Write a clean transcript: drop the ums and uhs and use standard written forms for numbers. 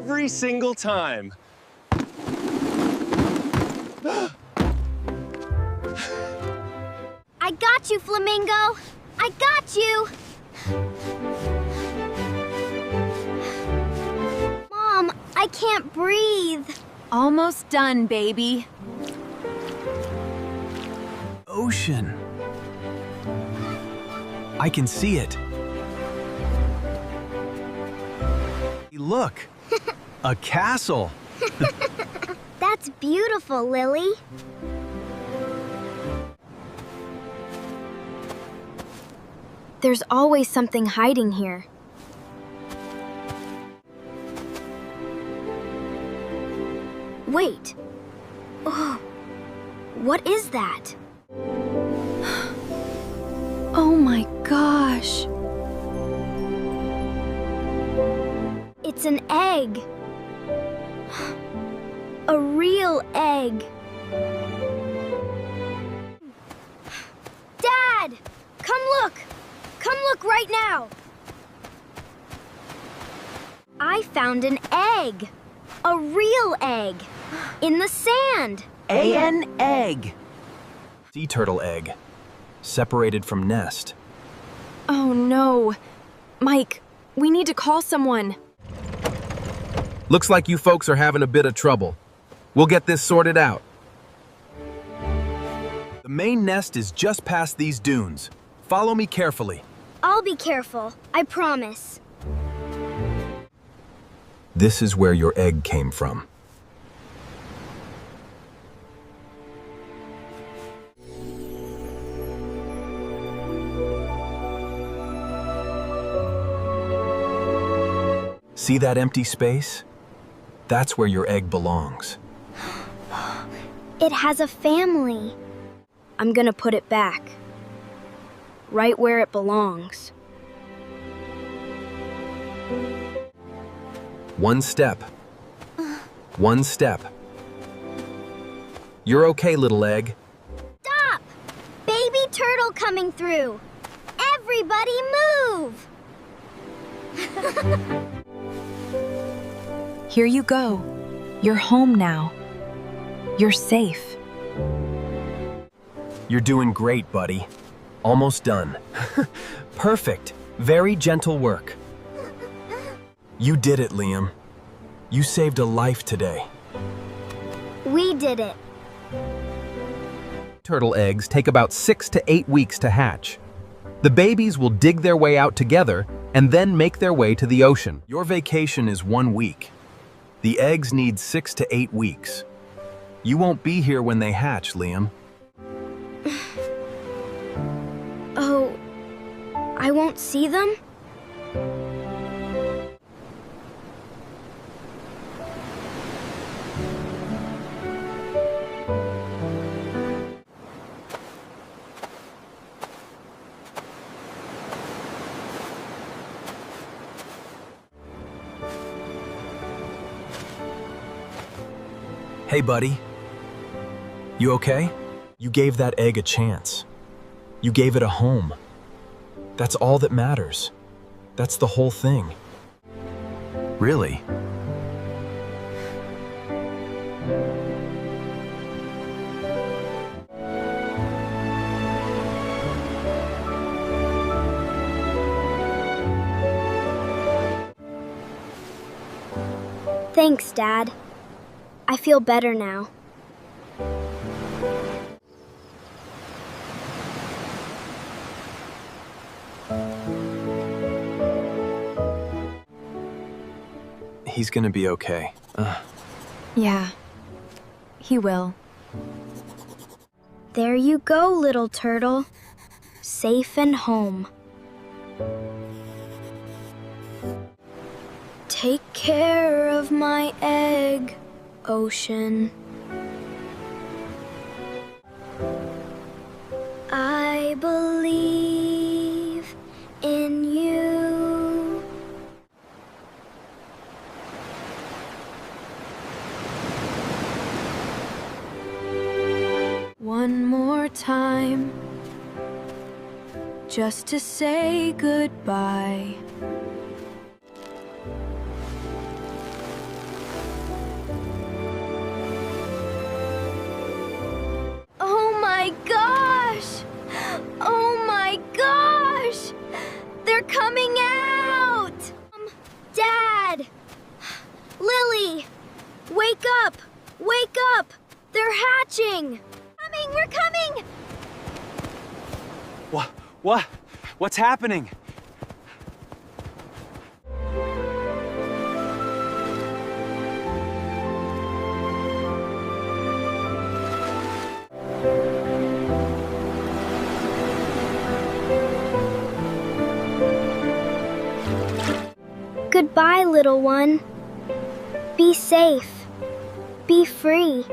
every single time. I got you, Flamingo! I got you! Mom, I can't breathe. Almost done, baby. Ocean. I can see it. Look, a castle. That's beautiful, Lily. There's always something hiding here. Wait. Oh, what is that? Oh my gosh. It's an egg. A real egg. Dad! Come look! Come look right now! I found an egg. A real egg. In the sand. An egg. Sea turtle egg. Separated from nest. Oh no. Mike, we need to call someone. Looks like you folks are having a bit of trouble. We'll get this sorted out. The main nest is just past these dunes. Follow me carefully. I'll be careful. I promise. This is where your egg came from. See that empty space? That's where your egg belongs. It has a family. I'm gonna put it back. Right where it belongs. One step. One step. You're okay, little egg. Stop! Baby turtle coming through. Everybody move! Here you go. You're home now. You're safe. You're doing great, buddy. Almost done. Perfect. Very gentle work. You did it, Liam. You saved a life today. We did it. Turtle eggs take about 6 to 8 weeks to hatch. The babies will dig their way out together and then make their way to the ocean. Your vacation is 1 week. The eggs need 6 to 8 weeks. You won't be here when they hatch, Liam. Oh, I won't see them? Hey, buddy. You okay? You gave that egg a chance. You gave it a home. That's all that matters. That's the whole thing. Really. Thanks, Dad. I feel better now. He's gonna be okay. Yeah, he will. There you go, little turtle. Safe and home. Take care of my egg, ocean. I believe in you. One more time, just to say goodbye. Wake up! Wake up! They're hatching! Coming, we're coming! What's happening? Goodbye, little one. Be safe. Be free.